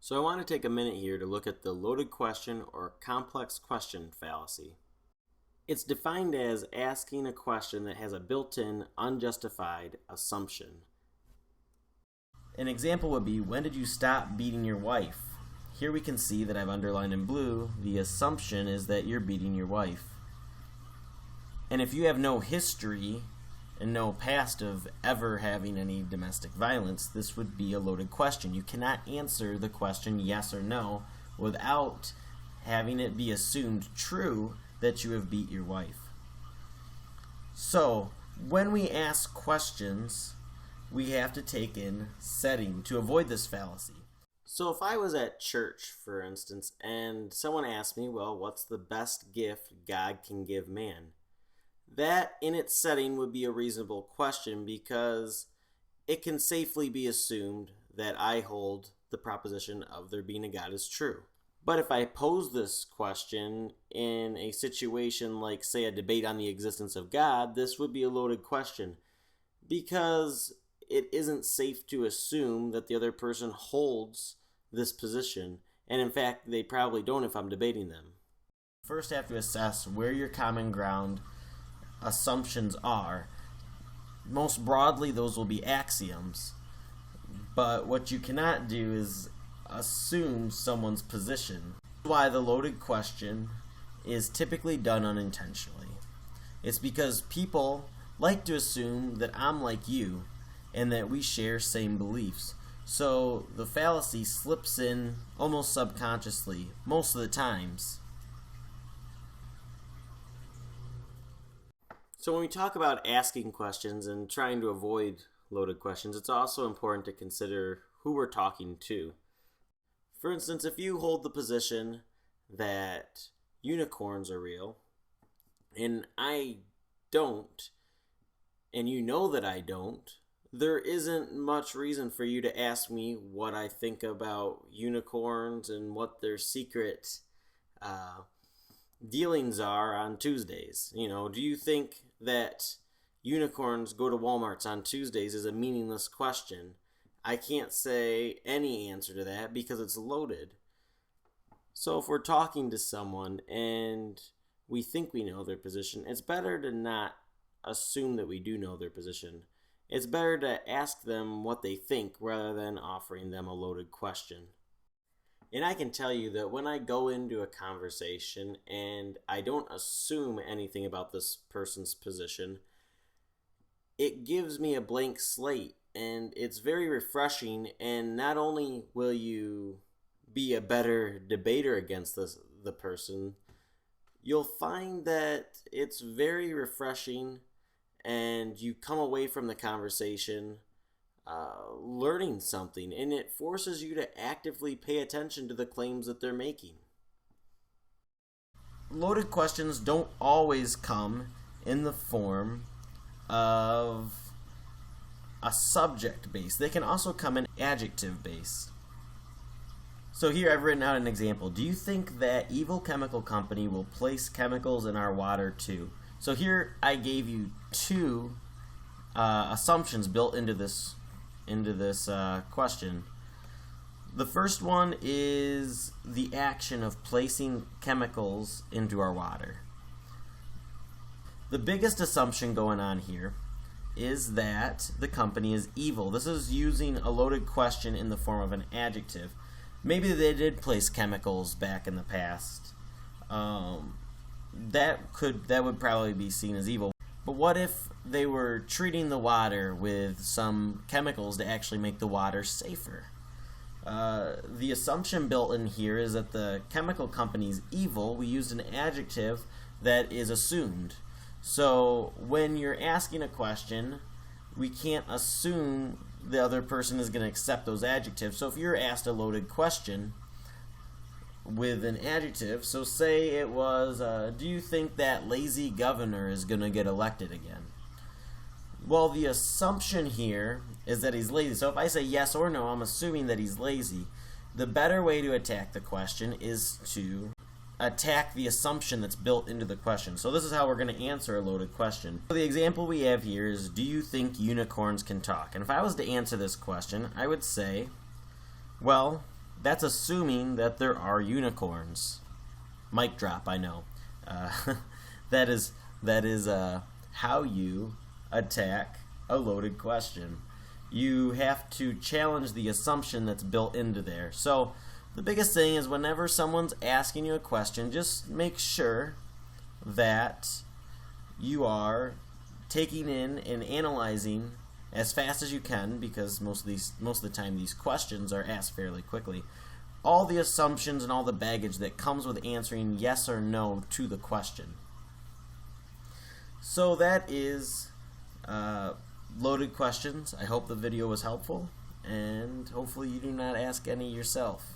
So I want to take a minute here to look at the loaded question or complex question fallacy. It's defined as asking a question that has a built-in, unjustified assumption. An example would be, when did you stop beating your wife? Here we can see that I've underlined in blue, the assumption is that you're beating your wife. And if you have no history and no past of ever having any domestic violence, this would be a loaded question. You cannot answer the question yes or no without having it be assumed true that you have beat your wife. So, when we ask questions, we have to take in setting to avoid this fallacy. So if I was at church, for instance, and someone asked me, well, what's the best gift God can give man? That in its setting would be a reasonable question because it can safely be assumed that I hold the proposition of there being a God is true. But if I pose this question in a situation like, say, a debate on the existence of God, this would be a loaded question because it isn't safe to assume that the other person holds this position, and in fact, they probably don't if I'm debating them. First, I have to assess where your common ground assumptions are. Most broadly, those will be axioms, but what you cannot do is assume someone's position. That's why the loaded question is typically done unintentionally. It's because people like to assume that I'm like you and that we share same beliefs. So the fallacy slips in almost subconsciously most of the times. So when we talk about asking questions and trying to avoid loaded questions, it's also important to consider who we're talking to. For instance, if you hold the position that unicorns are real, and I don't, and you know that I don't, there isn't much reason for you to ask me what I think about unicorns and what their secret dealings are on Tuesdays. Do you think that unicorns go to Walmarts on Tuesdays is a meaningless question? I can't say any answer to that because it's loaded. So if we're talking to someone and we think we know their position, it's better to not assume that we do know their position. It's better to ask them what they think rather than offering them a loaded question. And I can tell you that when I go into a conversation and I don't assume anything about this person's position, it gives me a blank slate, and it's very refreshing. And not only will you be a better debater against the person, you'll find that it's very refreshing and you come away from the conversation learning something, and it forces you to actively pay attention to the claims that they're making. Loaded questions don't always come in the form of a subject base. They can also come in adjective base. So here I've written out an example. Do you think that evil chemical company will place chemicals in our water too? So here I gave you two assumptions built into this question. The first one is the action of placing chemicals into our water. The biggest assumption going on here is that the company is evil. This is using a loaded question in the form of an adjective. Maybe they did place chemicals back in the past. That would probably be seen as evil. But what if they were treating the water with some chemicals to actually make the water safer? The assumption built in here is that the chemical company is evil. We used an adjective that is assumed. So when you're asking a question, we can't assume the other person is going to accept those adjectives. So if you're asked a loaded question with an adjective, so say it was, do you think that lazy governor is going to get elected again? Well, the assumption here is that he's lazy. So if I say yes or no, I'm assuming that he's lazy. The better way to attack the question is to attack the assumption that's built into the question. So this is how we're going to answer a loaded question. So the example we have here is, do you think unicorns can talk? And if I was to answer this question, I would say, well, that's assuming that there are unicorns. Mic drop, I know. That is how you attack a loaded question. You have to challenge the assumption that's built into there. So the biggest thing is whenever someone's asking you a question, just make sure that you are taking in and analyzing as fast as you can, because most of the time these questions are asked fairly quickly, all the assumptions and all the baggage that comes with answering yes or no to the question. So that is loaded questions. I hope the video was helpful, and hopefully you do not ask any yourself.